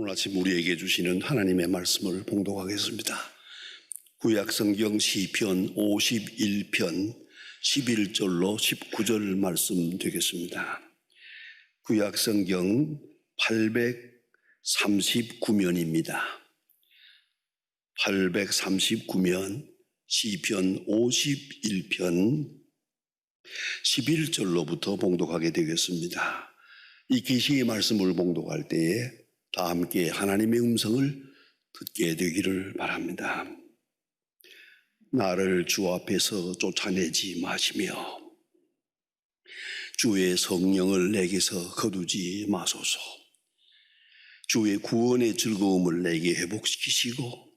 오늘 아침 우리에게 주시는 하나님의 말씀을 봉독하겠습니다. 구약성경 시편 51편 11절로 19절 말씀 되겠습니다. 구약성경 839면입니다. 839면 시편 51편 11절로부터 봉독하게 되겠습니다. 이 계시의 말씀을 봉독할 때에 다 함께 하나님의 음성을 듣게 되기를 바랍니다. 나를 주 앞에서 쫓아내지 마시며 주의 성령을 내게서 거두지 마소서. 주의 구원의 즐거움을 내게 회복시키시고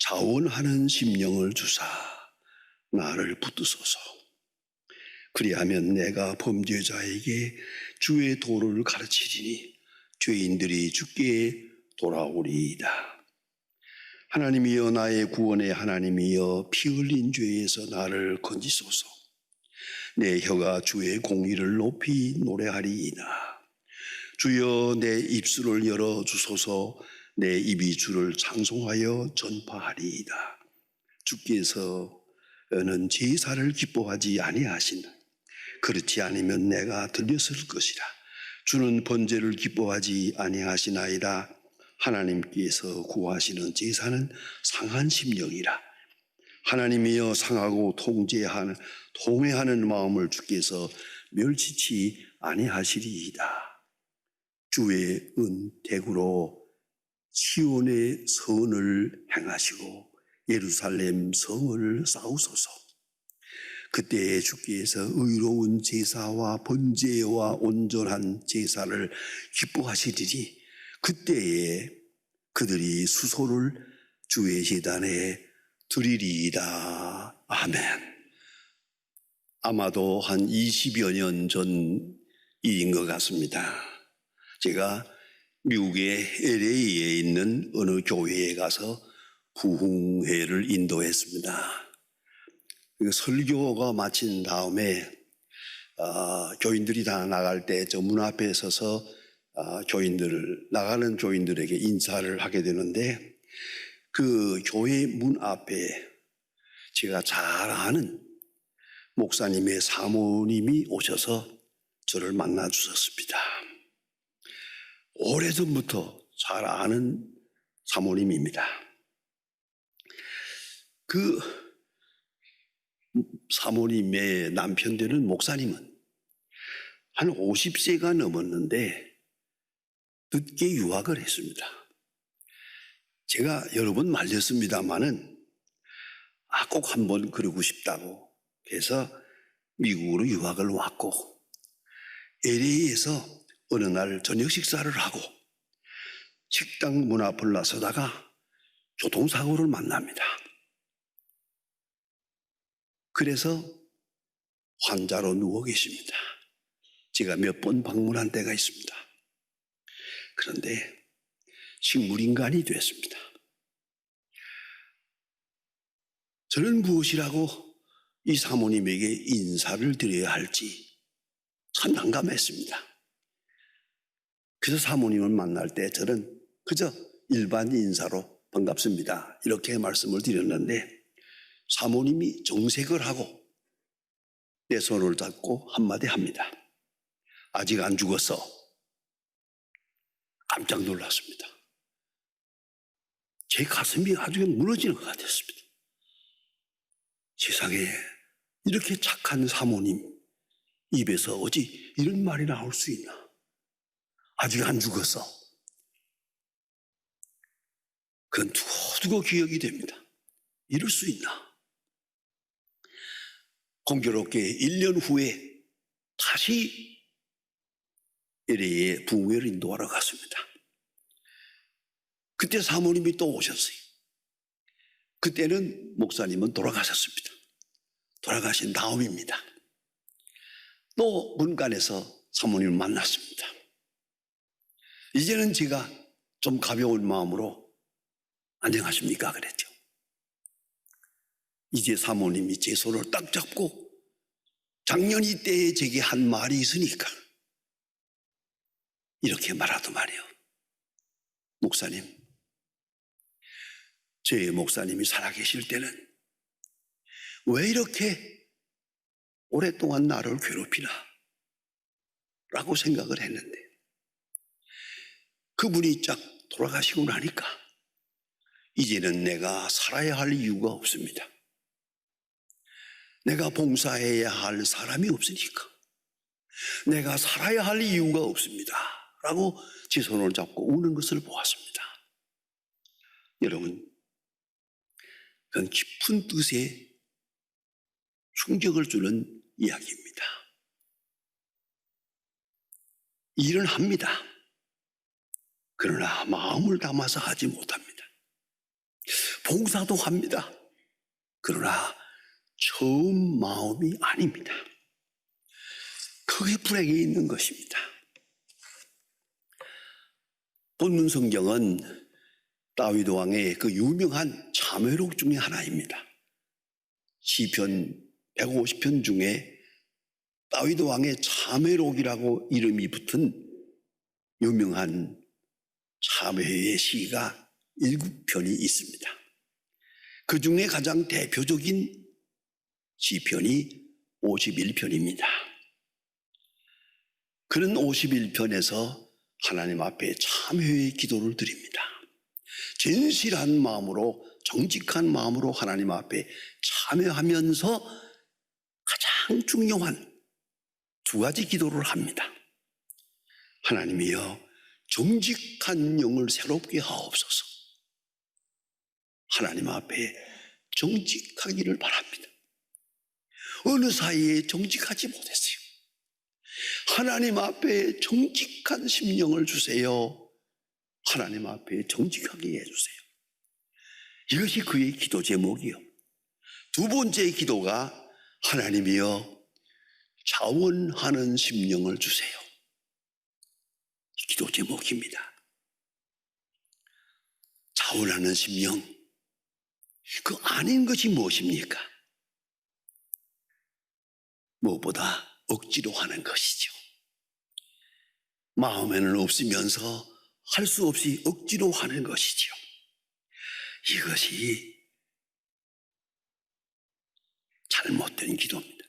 자원하는 심령을 주사 나를 붙드소서. 그리하면 내가 범죄자에게 주의 도를 가르치리니 죄인들이 주께 돌아오리이다. 하나님이여, 나의 구원의 하나님이여, 피 흘린 죄에서 나를 건지소서. 내 혀가 주의 공의를 높이 노래하리이다. 주여, 내 입술을 열어주소서. 내 입이 주를 찬송하여 전파하리이다. 주께서는 제사를 기뻐하지 아니하시나. 그렇지 않으면 내가 들렸을 것이라. 주는 번제를 기뻐하지 아니하시나이다. 하나님께서 구하시는 제사는 상한 심령이라. 하나님이여, 상하고 통회하는 마음을 주께서 멸치치 아니하시리이다. 주의 은택으로 시온의 선을 행하시고 예루살렘 성을 쌓으소서. 그때에 주께서 의로운 제사와 번제와 온전한 제사를 기뻐하시리니 그때에 그들이 수소를 주의 제단에 드리리이다. 아멘. 아마도 한 20여 년 전 일인 것 같습니다. 제가 미국의 LA에 있는 어느 교회에 가서 부흥회를 인도했습니다. 설교가 마친 다음에 교인들이 다 나갈 때 저 문 앞에 서서 나가는 교인들에게 인사를 하게 되는데, 그 교회 문 앞에 제가 잘 아는 목사님의 사모님이 오셔서 저를 만나 주셨습니다. 오래전부터 잘 아는 사모님입니다. 그 사모님의 남편 되는 목사님은 한 50세가 넘었는데 늦게 유학을 했습니다. 제가 여러 번 말렸습니다마는 꼭 한번 그러고 싶다고 해서 미국으로 유학을 왔고, LA에서 어느 날 저녁 식사를 하고 식당 문 앞을 나서다가 교통사고를 만납니다. 그래서 환자로 누워 계십니다. 제가 몇 번 방문한 때가 있습니다. 그런데 식물인간이 됐습니다. 저는 무엇이라고 이 사모님에게 인사를 드려야 할지 참 난감했습니다. 그래서 사모님을 만날 때 저는 그저 일반 인사로 반갑습니다 이렇게 말씀을 드렸는데, 사모님이 정색을 하고 내 손을 잡고 한마디 합니다. 아직 안 죽었어. 깜짝 놀랐습니다. 제 가슴이 아주 무너지는 것 같았습니다. 세상에 이렇게 착한 사모님 입에서 어찌 이런 말이 나올 수 있나. 아직 안 죽었어. 그건 두고두고 기억이 됩니다. 이럴 수 있나. 공교롭게 1년 후에 다시 LA에 부흥회를 인도하러 갔습니다. 그때 사모님이 또 오셨어요. 그때는 목사님은 돌아가셨습니다. 돌아가신 다음입니다. 또 문간에서 사모님을 만났습니다. 이제는 제가 좀 가벼운 마음으로 안녕하십니까 그랬죠. 이제 사모님이 제 손을 딱 잡고 작년 이때에 제게 한 말이 있으니까 이렇게 말하더만요. 목사님, 제 목사님이 살아계실 때는 왜 이렇게 오랫동안 나를 괴롭히나? 라고 생각을 했는데, 그분이 쫙 돌아가시고 나니까 이제는 내가 살아야 할 이유가 없습니다. 내가 봉사해야 할 사람이 없으니까 내가 살아야 할 이유가 없습니다. 라고 제 손을 잡고 우는 것을 보았습니다. 여러분, 그건 깊은 뜻에 충격을 주는 이야기입니다. 일은 합니다. 그러나 마음을 담아서 하지 못합니다. 봉사도 합니다. 그러나 처음 마음이 아닙니다. 그게 불행에 있는 것입니다. 본문 성경은 다윗 왕의 그 유명한 참회록 중에 하나입니다. 시편 150편 중에 다윗 왕의 참회록이라고 이름이 붙은 유명한 참회의 시가 7편이 있습니다. 그 중에 가장 대표적인 시편이 51편입니다. 그는 51편에서 하나님 앞에 참회의 기도를 드립니다. 진실한 마음으로, 정직한 마음으로 하나님 앞에 참회하면서 가장 중요한 두 가지 기도를 합니다. 하나님이여, 정직한 영을 새롭게 하옵소서. 하나님 앞에 정직하기를 바랍니다. 어느 사이에 정직하지 못했어요. 하나님 앞에 정직한 심령을 주세요. 하나님 앞에 정직하게 해주세요. 이것이 그의 기도 제목이요. 두 번째 기도가 하나님이여, 자원하는 심령을 주세요. 기도 제목입니다. 자원하는 심령, 그 아닌 것이 무엇입니까? 무엇보다 억지로 하는 것이죠. 마음에는 없으면서 할 수 없이 억지로 하는 것이죠. 이것이 잘못된 기도입니다.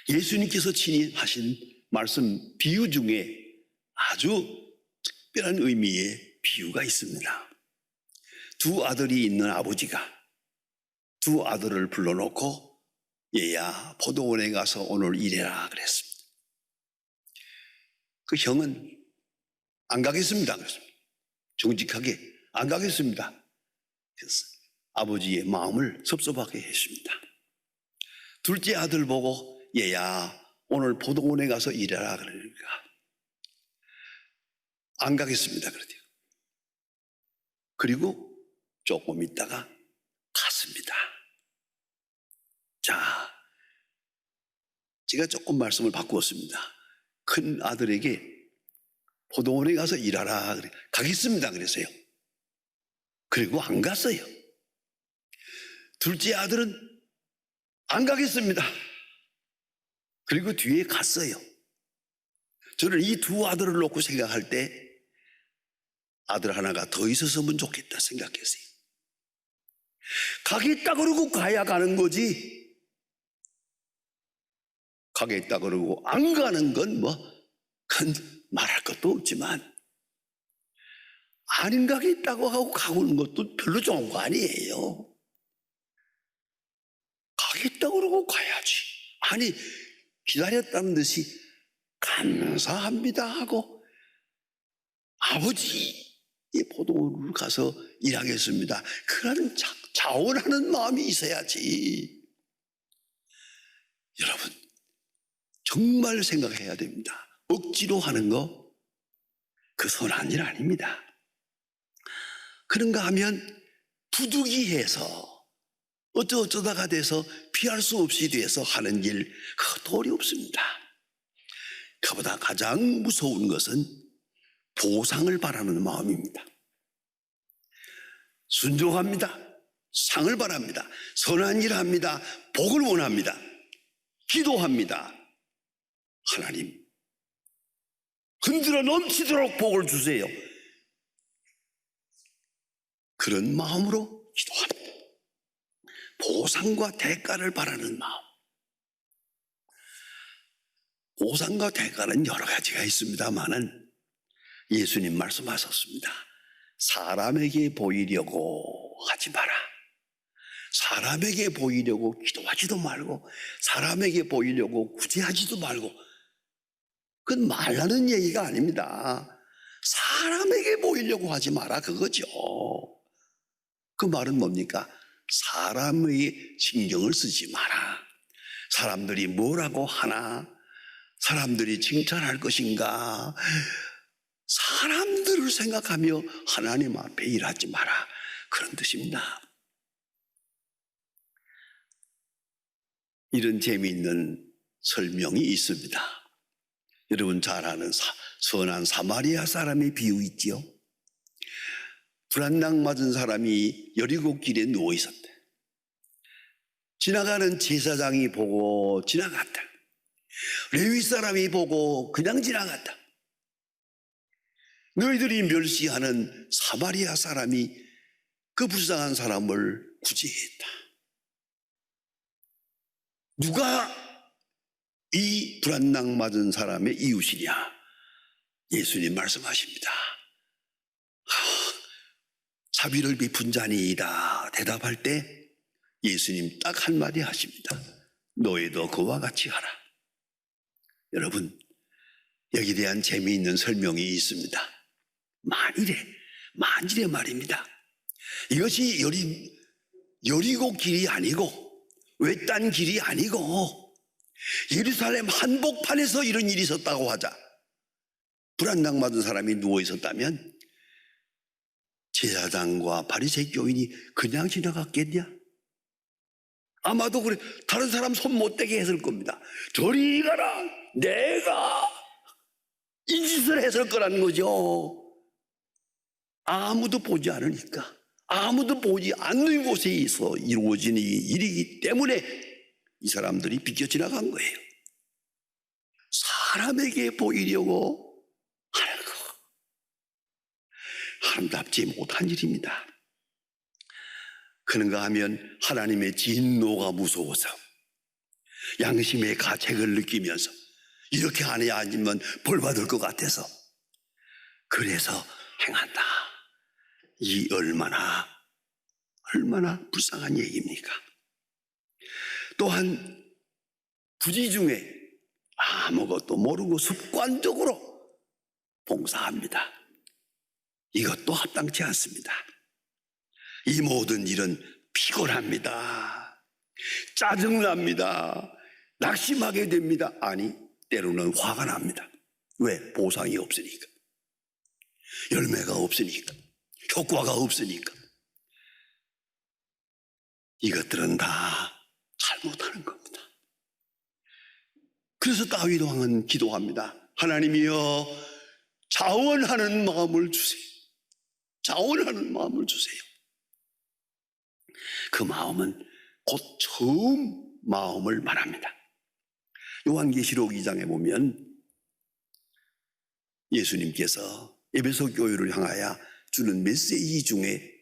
예수님께서 친히 하신 말씀 비유 중에 아주 특별한 의미의 비유가 있습니다. 두 아들이 있는 아버지가 두 아들을 불러놓고 얘야, 포도원에 가서 오늘 일해라 그랬습니다. 그 형은 안 가겠습니다 그랬습니다. 정직하게 안 가겠습니다. 그래서 아버지의 마음을 섭섭하게 했습니다. 둘째 아들 보고 얘야, 오늘 포도원에 가서 일해라 그러니까 안 가겠습니다 그러대요. 그리고 조금 있다가 갔습니다. 자, 제가 조금 말씀을 바꾸었습니다. 큰 아들에게 포도원에 가서 일하라 그래. 가겠습니다 그랬어요. 그리고 안 갔어요. 둘째 아들은 안 가겠습니다. 그리고 뒤에 갔어요. 저는 이 두 아들을 놓고 생각할 때 아들 하나가 더 있었으면 좋겠다 생각했어요. 가겠다 그러고 가야 가는 거지, 가겠다 그러고 안 가는 건 그건 말할 것도 없지만, 안 가겠다고 하고 가고는 것도 별로 좋은 거 아니에요. 가겠다 그러고 가야지. 아니, 기다렸다는 듯이 감사합니다 하고 아버지의 포도원을 가서 일하겠습니다, 그런 자원하는 마음이 있어야지. 여러분, 정말 생각해야 됩니다. 억지로 하는 거, 그 선한 일 아닙니다. 그런가 하면 부득이해서 어쩌다가 돼서 피할 수 없이 돼서 하는 일, 그것도 어렵습니다. 그보다 가장 무서운 것은 보상을 바라는 마음입니다. 순종합니다. 상을 바랍니다. 선한 일을 합니다. 복을 원합니다. 기도합니다. 하나님, 흔들어 넘치도록 복을 주세요. 그런 마음으로 기도합니다. 보상과 대가를 바라는 마음. 보상과 대가는 여러 가지가 있습니다만은 예수님 말씀하셨습니다. 사람에게 보이려고 하지 마라. 사람에게 보이려고 기도하지도 말고 사람에게 보이려고 구제하지도 말고. 그건 말하는 얘기가 아닙니다. 사람에게 보이려고 하지 마라 그거죠. 그 말은 뭡니까? 사람의 신경을 쓰지 마라. 사람들이 뭐라고 하나? 사람들이 칭찬할 것인가? 사람들을 생각하며 하나님 앞에 일하지 마라. 그런 뜻입니다. 이런 재미있는 설명이 있습니다. 여러분 잘 아는 선한 사마리아 사람의 비유 있지요? 불안당 맞은 사람이 여리고 길에 누워 있었대. 지나가는 제사장이 보고 지나갔다. 레위 사람이 보고 그냥 지나갔다. 너희들이 멸시하는 사마리아 사람이 그 불쌍한 사람을 구제했다. 누가 이 불안당 맞은 사람의 이웃이냐? 예수님 말씀하십니다. 자비를 베푼 자니이다 대답할 때 예수님 딱 한마디 하십니다. 너희도 그와 같이 하라. 여러분, 여기에 대한 재미있는 설명이 있습니다. 만일에 말입니다. 이것이 여리고 길이 아니고 외딴 길이 아니고 예루살렘 한복판에서 이런 일이 있었다고 하자. 불안당 맞은 사람이 누워 있었다면 제사장과 바리새인 교인이 그냥 지나갔겠냐? 아마도 그래, 다른 사람 손 못 대게 했을 겁니다. 저리 가라, 내가 이 짓을 했을 거라는 거죠. 아무도 보지 않으니까, 아무도 보지 않는 곳에서 이루어진 일이기 때문에 이 사람들이 비껴 지나간 거예요. 사람에게 보이려고 하는 거, 아름답지 못한 일입니다. 그런가 하면 하나님의 진노가 무서워서 양심의 가책을 느끼면서 이렇게 안 해야 하면 벌 받을 것 같아서 그래서 행한다. 이 얼마나 불쌍한 얘기입니까? 또한 부지 중에 아무것도 모르고 습관적으로 봉사합니다. 이것도 합당치 않습니다. 이 모든 일은 피곤합니다. 짜증납니다. 낙심하게 됩니다. 아니, 때로는 화가 납니다. 왜? 보상이 없으니까. 열매가 없으니까. 효과가 없으니까. 이것들은 다 잘못하는 겁니다. 그래서 다윗 왕은 기도합니다. 하나님이여, 자원하는 마음을 주세요. 자원하는 마음을 주세요. 그 마음은 곧 처음 마음을 말합니다. 요한계시록 2장에 보면 예수님께서 에베소 교회를 향하여 주는 메시지 중에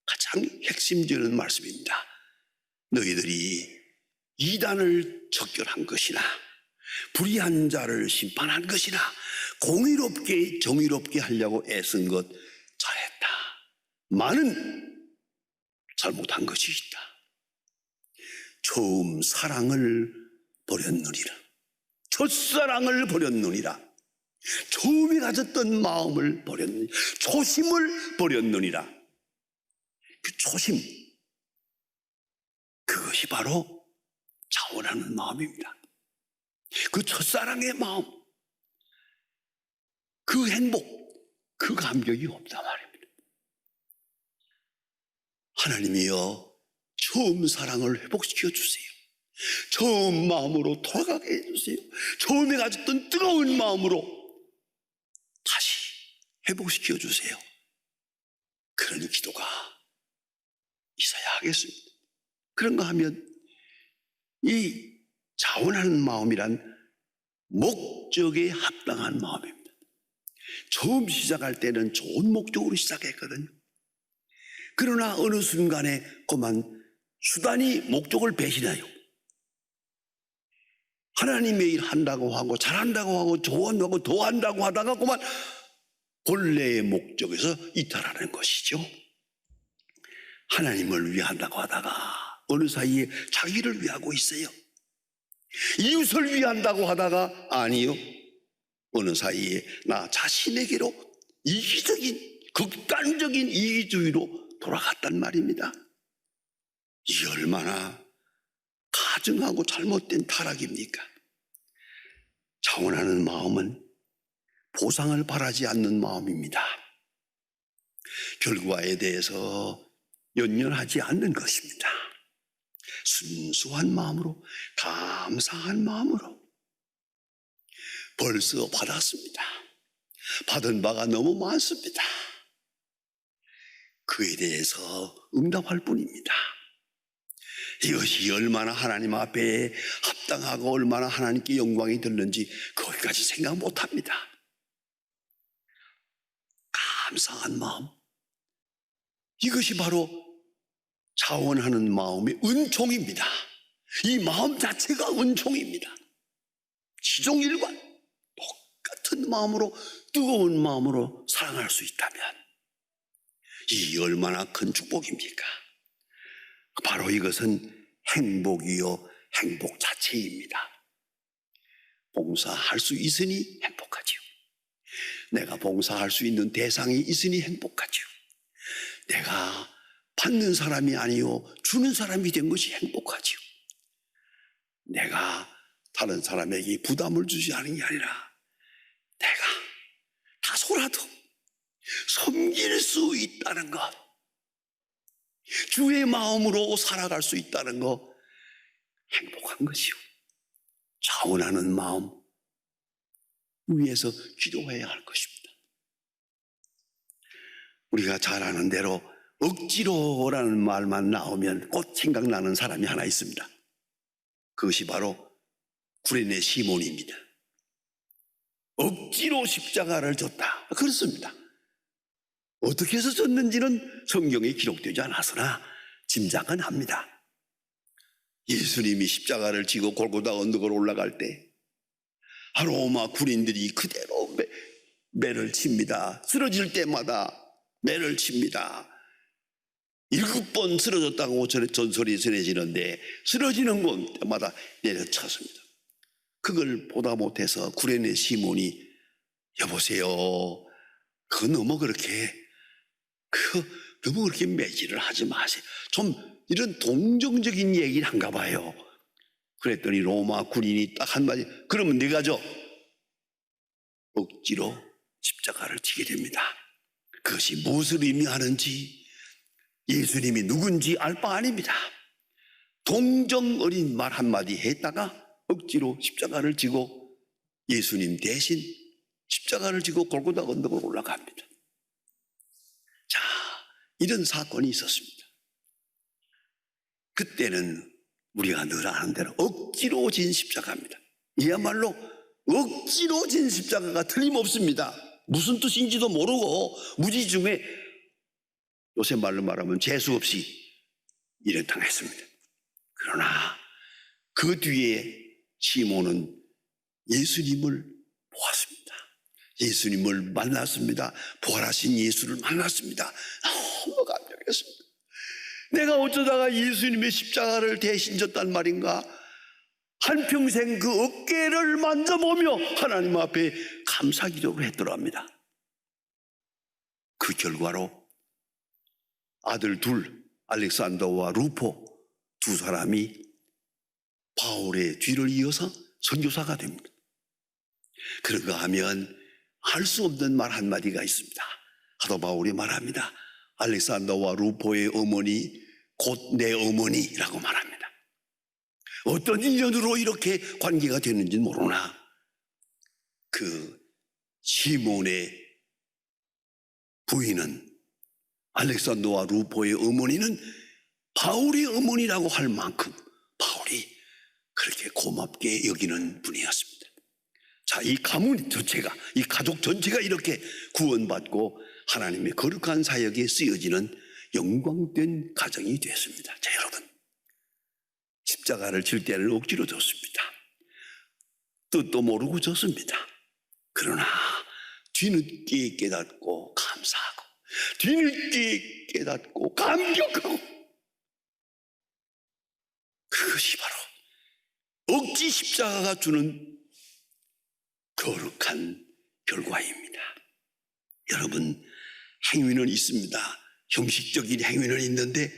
가장 핵심적인 말씀입니다. 너희들이 이단을 척결한 것이나 불의한 자를 심판한 것이나 공의롭게 정의롭게 하려고 애쓴 것 잘했다. 많은 잘못한 것이 있다. 처음 사랑을 버렸느니라. 첫사랑을 버렸느니라. 처음에 가졌던 마음을 버렸느니라. 초심을 버렸느니라. 그 초심, 그것이 바로 자원하는 마음입니다. 그 첫사랑의 마음, 그 행복, 그 감격이 없단 말입니다. 하나님이여, 처음 사랑을 회복시켜 주세요. 처음 마음으로 돌아가게 해주세요. 처음에 가졌던 뜨거운 마음으로 다시 회복시켜 주세요. 그런 기도가 있어야 하겠습니다. 그런가 하면 이 자원하는 마음이란 목적에 합당한 마음입니다. 처음 시작할 때는 좋은 목적으로 시작했거든요. 그러나 어느 순간에 그만 수단이 목적을 배신하여 하나님의 일 한다고 하고 잘한다고 하고 좋아한다고 더 한다고 하다가 그만 본래의 목적에서 이탈하는 것이죠. 하나님을 위한다고 하다가 어느 사이에 자기를 위하고 있어요. 이웃을 위한다고 하다가 아니요, 어느 사이에 나 자신에게로 이기적인 극단적인 이기주의로 돌아갔단 말입니다. 이 얼마나 가증하고 잘못된 타락입니까? 자원하는 마음은 보상을 바라지 않는 마음입니다. 결과에 대해서 연연하지 않는 것입니다. 순수한 마음으로, 감사한 마음으로 벌써 받았습니다. 받은 바가 너무 많습니다. 그에 대해서 응답할 뿐입니다. 이것이 얼마나 하나님 앞에 합당하고 얼마나 하나님께 영광이 들는지 거기까지 생각 못합니다. 감사한 마음, 이것이 바로 자원하는 마음의 은총입니다. 이 마음 자체가 은총입니다. 지종일관 똑같은 마음으로, 뜨거운 마음으로 사랑할 수 있다면 이 얼마나 큰 축복입니까? 바로 이것은 행복이요 행복 자체입니다. 봉사할 수 있으니 행복하지요. 내가 봉사할 수 있는 대상이 있으니 행복하지요. 내가 받는 사람이 아니요 주는 사람이 된 것이 행복하지요. 내가 다른 사람에게 부담을 주지 않은 게 아니라 내가 다소라도 섬길 수 있다는 것, 주의 마음으로 살아갈 수 있다는 것, 행복한 것이요. 자원하는 마음 위해서 기도해야 할 것입니다. 우리가 잘 아는 대로 억지로라는 말만 나오면 곧 생각나는 사람이 하나 있습니다. 그것이 바로 구레네 시몬입니다. 억지로 십자가를 졌다, 그렇습니다. 어떻게 해서 졌는지는 성경에 기록되지 않았으나 짐작은 합니다. 예수님이 십자가를 지고 골고다 언덕을 올라갈 때 로마 군인들이 그대로 매를 칩니다. 쓰러질 때마다 매를 칩니다. 7번 쓰러졌다고 전설이 전해지는데 쓰러지는 곳마다 내려쳤습니다. 그걸 보다 못해서 구레네 시몬이 여보세요, 너무 그렇게 매질을 하지 마세요. 좀 이런 동정적인 얘기를 한가 봐요. 그랬더니 로마 군인이 딱 한마디, 그러면 네가 져. 억지로 십자가를 지게 됩니다. 그것이 무엇을 의미하는지, 예수님이 누군지 알 바 아닙니다. 동정 어린 말 한마디 했다가 억지로 십자가를 지고 예수님 대신 십자가를 지고 골고다 언덕으로 올라갑니다. 자, 이런 사건이 있었습니다. 그때는 우리가 늘 아는 대로 억지로 진 십자가입니다. 이야말로 억지로 진 십자가가 틀림없습니다. 무슨 뜻인지도 모르고 무지중에, 요새 말로 말하면 재수 없이 일행당했습니다. 그러나 그 뒤에 시몬은 예수님을 보았습니다. 예수님을 만났습니다. 부활하신 예수를 만났습니다. 너무 감격했습니다. 내가 어쩌다가 예수님의 십자가를 대신 졌단 말인가? 한평생 그 어깨를 만져보며 하나님 앞에 감사기도를 했더랍니다. 그 결과로 아들 둘, 알렉산더와 루포 두 사람이 바울의 뒤를 이어서 선교사가 됩니다. 그런가 하면 할 수 없는 말 한마디가 있습니다. 사도 바울이 말합니다. 알렉산더와 루포의 어머니 곧 내 어머니라고 말합니다. 어떤 인연으로 이렇게 관계가 됐는지는 모르나 그 시몬의 부인은, 알렉산더와 루포의 어머니는 바울의 어머니라고 할 만큼 바울이 그렇게 고맙게 여기는 분이었습니다. 자, 이 가문 전체가, 이 가족 전체가 이렇게 구원받고 하나님의 거룩한 사역에 쓰여지는 영광된 가정이 됐습니다. 자, 여러분, 십자가를 질 때는 억지로 졌습니다. 뜻도 모르고 졌습니다. 그러나 뒤늦게 깨닫고 감사하고, 뒤늦게 깨닫고 감격하고, 그것이 바로 억지 십자가가 주는 거룩한 결과입니다. 여러분, 행위는 있습니다. 형식적인 행위는 있는데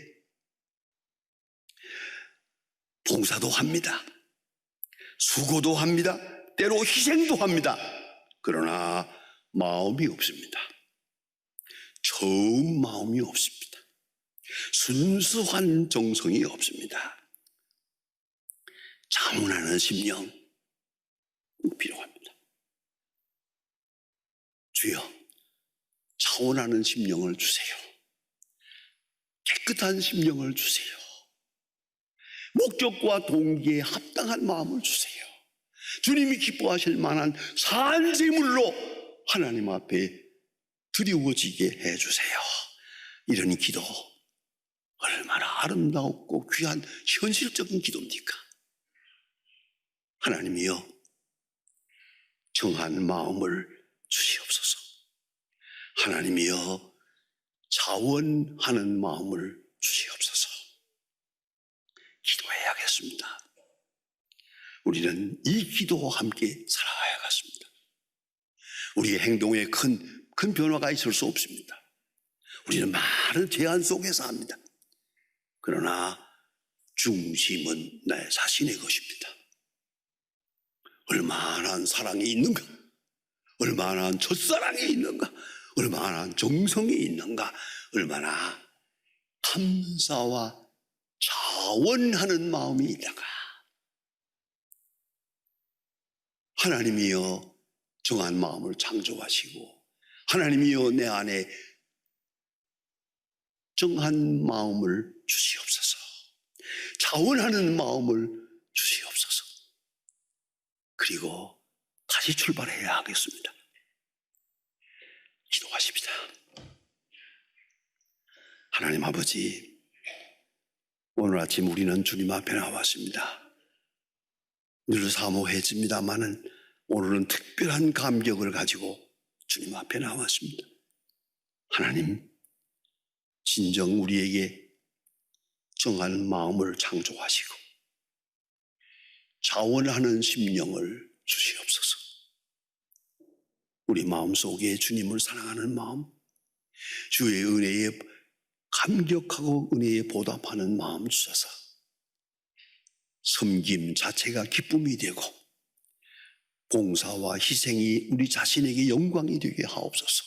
봉사도 합니다. 수고도 합니다. 때로 희생도 합니다. 그러나 마음이 없습니다. 처음 마음이 없습니다. 순수한 정성이 없습니다. 자문하는 심령 필요합니다. 주여, 차원하는 심령을 주세요. 깨끗한 심령을 주세요. 목적과 동기에 합당한 마음을 주세요. 주님이 기뻐하실 만한 산재물로 하나님 앞에 드리워지게 해주세요. 이런 기도 얼마나 아름답고 귀한 현실적인 기도입니까? 하나님이여, 정한 마음을 주시옵소서. 하나님이여, 자원하는 마음을 주시옵소서. 기도해야겠습니다. 우리는 이 기도와 함께 살아가야겠습니다. 우리의 행동에 큰 변화가 있을 수 없습니다. 우리는 많은 제한 속에서 합니다. 그러나 중심은 내 자신의 것입니다. 얼마나 사랑이 있는가, 얼마나 첫사랑이 있는가, 얼마나 정성이 있는가, 얼마나 감사와 자원하는 마음이 있다가, 하나님이여 정한 마음을 창조하시고, 하나님이여 내 안에 정한 마음을 주시옵소서. 자원하는 마음을 주시옵소서. 그리고 다시 출발해야 하겠습니다. 기도하십시다. 하나님 아버지, 오늘 아침 우리는 주님 앞에 나왔습니다. 늘 사모했습니다마는 오늘은 특별한 감격을 가지고 주님 앞에 나왔습니다. 하나님, 진정 우리에게 정한 마음을 창조하시고 자원하는 심령을 주시옵소서. 우리 마음속에 주님을 사랑하는 마음, 주의 은혜에 감격하고 은혜에 보답하는 마음 주셔서 섬김 자체가 기쁨이 되고 봉사와 희생이 우리 자신에게 영광이 되게 하옵소서.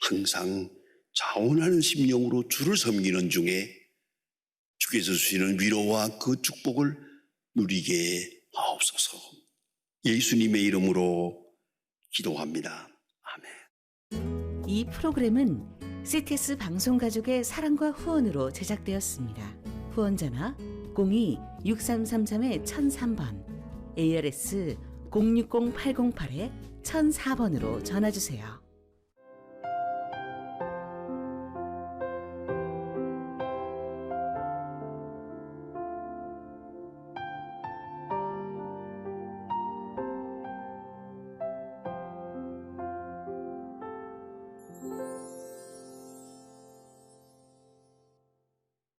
항상 자원하는 심령으로 주를 섬기는 중에 주께서 주시는 위로와 그 축복을 누리게 하옵소서. 예수님의 이름으로 기도합니다. 아멘. 이 프로그램은 CTS 방송가족의 사랑과 후원으로 제작되었습니다. 후원 전화 02-6333-1003번, ARS 060-808-1004번으로 전화주세요.